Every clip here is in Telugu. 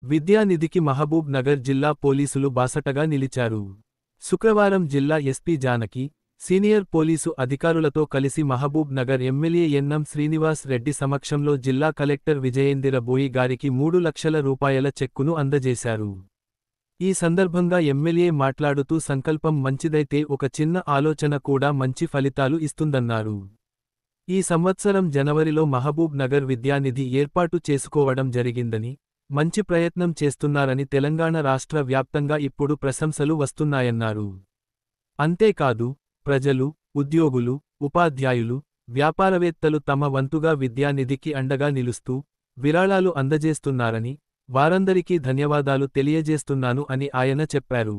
విద్యానిధికి మహబూబ్ నగర్ జిల్లా పోలీసులు బాసటగా నిలిచారు. శుక్రవారం జిల్లా ఎస్పీ జానకి, సీనియర్ పోలీసు అధికారులతో కలిసి మహబూబ్ నగర్ ఎమ్మెల్యే ఎన్నం శ్రీనివాస్ రెడ్డి సమక్షంలో జిల్లా కలెక్టర్ విజయేందిర బోయి గారికి 3 లక్షల రూపాయల చెక్కును అందజేశారు. ఈ సందర్భంగా ఎమ్మెల్యే మాట్లాడుతూ సంకల్పం మంచిదైతే ఒక చిన్న ఆలోచన కూడా మంచి ఫలితాలు ఇస్తుందన్నారు. ఈ సంవత్సరం జనవరిలో మహబూబ్ నగర్ విద్యానిధి ఏర్పాటు చేసుకోవడం జరిగిందని, మంచి ప్రయత్నం చేస్తున్నారని తెలంగాణ రాష్ట్ర వ్యాప్తంగా ఇప్పుడు ప్రశంసలు వస్తున్నాయన్నారు. అంతేకాదు, ప్రజలు, ఉద్యోగులు, ఉపాధ్యాయులు, వ్యాపారవేత్తలు తమ వంతుగా విద్యానిధికి అండగా నిలుస్తూ విరాళాలు అందజేస్తున్నారని, వారందరికీ ధన్యవాదాలు తెలియజేస్తున్నాను అని ఆయన చెప్పారు.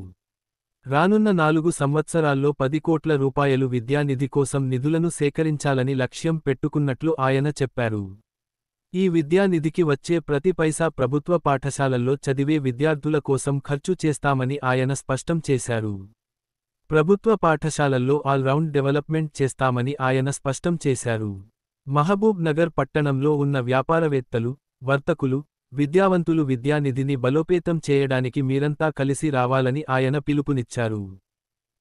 రానున్న 4 సంవత్సరాల్లో 10 కోట్ల రూపాయలు విద్యానిధి కోసం నిధులను సేకరించాలని లక్ష్యం పెట్టుకున్నట్లు ఆయన చెప్పారు. ఈ విద్యానిధికి వచ్చే ప్రతి పైసా ప్రభుత్వ పాఠశాలల్లో చదివే విద్యార్థుల కోసం ఖర్చు చేస్తామని ఆయన స్పష్టం చేశారు. ప్రభుత్వ పాఠశాలల్లో ఆల్రౌండ్ డెవలప్మెంట్ చేస్తామని ఆయన స్పష్టం చేశారు. మహబూబ్ నగర్ పట్టణంలో ఉన్న వ్యాపారవేత్తలు, వర్తకులు, విద్యావంతులు విద్యానిధిని బలోపేతం చేయడానికి మీరంతా కలిసి రావాలని ఆయన పిలుపునిచ్చారు.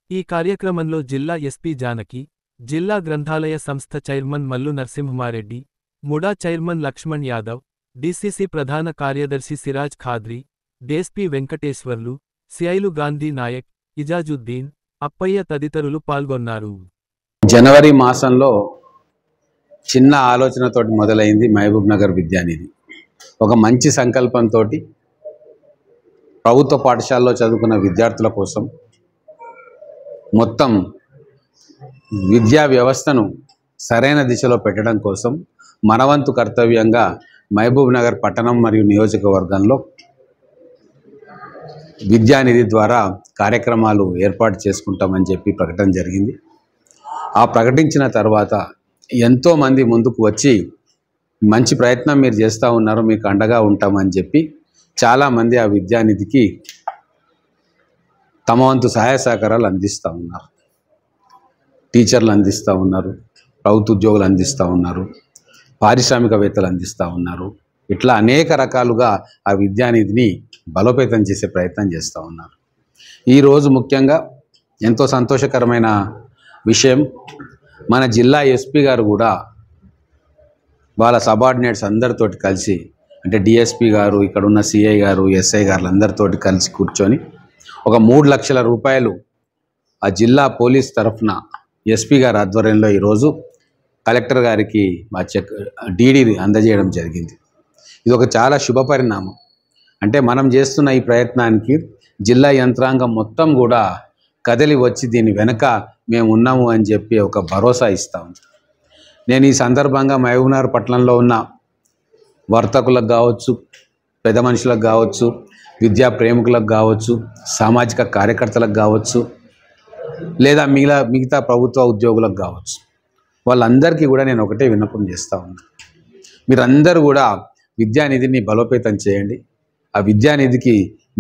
ఈ కార్యక్రమంలో జిల్లా ఎస్పీ జానకి, జిల్లా గ్రంథాలయ సంస్థ chairman Mallu Narasimhareddy, MUDA chairman Lakshman Yadav, DCC ప్రధాన కార్యదర్శి సిరాజ్ ఖాద్రి, డీఎస్పీ వెంకటేశ్వర్లు, సిఐలు గాంధీ నాయక్, ఇజాజుద్దీన్, అప్పయ్య తదితరులు పాల్గొన్నారు. జనవరి మాసంలో చిన్న ఆలోచనతోటి మొదలైంది మహబూబ్ నగర్ విద్యానిధి. ఒక మంచి సంకల్పంతో ప్రభుత్వ పాఠశాలలో చదువుకున్న విద్యార్థుల కోసం మొత్తం విద్యా వ్యవస్థను సరైన దిశలో పెట్టడం కోసం మనవంతు కర్తవ్యంగా మహబూబ్ నగర్ పట్టణం మరియు నియోజకవర్గంలో విద్యానిధి ద్వారా కార్యక్రమాలు ఏర్పాటు చేసుకుంటామని చెప్పి ప్రకటన జరిగింది. ఆ ప్రకటించిన తర్వాత ఎంతోమంది ముందుకు వచ్చి మంచి ప్రయత్నం మీరు చేస్తూ ఉన్నారు, మీకు అండగా ఉంటామని చెప్పి చాలామంది ఆ విద్యానిధికి తమ వంతు సహాయ సహకారాలు అందిస్తూ ఉన్నారు. టీచర్లు అందిస్తూ ఉన్నారు, ప్రభుత్వ ఉద్యోగులు అందిస్తూ ఉన్నారు, పారిశ్రామికవేత్తలు అందిస్తూ ఉన్నారు. ఇట్లా అనేక రకాలుగా ఆ విద్యానిధిని బలోపేతం చేసే ప్రయత్నం చేస్తూ ఉన్నారు. ఈరోజు ముఖ్యంగా ఎంతో సంతోషకరమైన విషయం, మన జిల్లా ఎస్పీ గారు కూడా వాళ్ళ సబార్డినేట్స్ అందరితోటి కలిసి, అంటే డిఎస్పీ గారు, ఇక్కడ ఉన్న సిఐ గారు, ఎస్ఐ గారు అందరితోటి కలిసి కూర్చొని ఒక 3 లక్షల రూపాయలు ఆ జిల్లా పోలీస్ తరఫున ఎస్పీ గారి ఆధ్వర్యంలో ఈరోజు కలెక్టర్ గారికి మా డీడీ అందజేయడం జరిగింది. ఇది ఒక చాలా శుభ పరిణామం. అంటే మనం చేస్తున్న ఈ ప్రయత్నానికి జిల్లా యంత్రాంగం మొత్తం కూడా కదిలి వచ్చి దీని వెనక మేము ఉన్నాము అని చెప్పి ఒక భరోసా ఇస్తాం. నేను ఈ సందర్భంగా మహబూబ్ నగర్ పట్టణంలో ఉన్న వర్తకులకు కావచ్చు, పెద్ద మనుషులకు కావచ్చు, విద్యా ప్రేమికులకు కావచ్చు, సామాజిక కార్యకర్తలకు కావచ్చు, లేదా మిగతా ప్రభుత్వ ఉద్యోగులకు కావచ్చు, వాళ్ళందరికీ కూడా నేను ఒకటే విన్నపం చేస్తూ ఉన్నాను. మీరందరూ కూడా విద్యానిధిని బలోపేతం చేయండి. ఆ విద్యానిధికి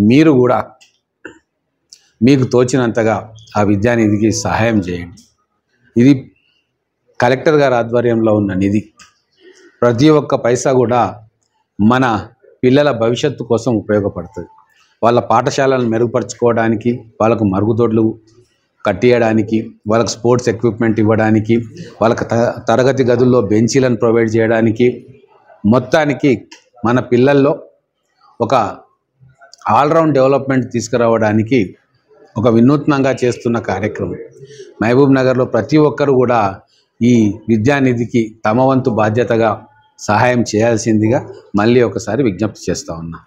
మీరు కూడా మీకు తోచినంతగా ఆ విద్యానిధికి సహాయం చేయండి. ఇది కలెక్టర్ గారి ఆధ్వర్యంలో ఉన్న నిధి. ప్రతి ఒక్క పైసా కూడా మన పిల్లల భవిష్యత్తు కోసం ఉపయోగపడుతుంది. వాళ్ళ పాఠశాలను మెరుగుపరుచుకోవడానికి, వాళ్ళకు మరుగుదొడ్లు కట్టియడానికి, వాళ్ళకు స్పోర్ట్స్ ఎక్విప్మెంట్ ఇవ్వడానికి, వాళ్ళకి తరగతి గదుల్లో బెంచీలను ప్రొవైడ్ చేయడానికి, మొత్తానికి మన పిల్లల్లో ఒక ఆల్రౌండ్ డెవలప్మెంట్ తీసుకురావడానికి ఒక వినూత్నంగా చేస్తున్న కార్యక్రమం. మహబూబ్ నగర్లో ప్రతి ఒక్కరు కూడా ఈ విద్యానిధికి తమ వంతు బాధ్యతగా సహాయం చేయాల్సిందిగా మళ్ళీ ఒకసారి విజ్ఞప్తి చేస్తూ ఉన్నా.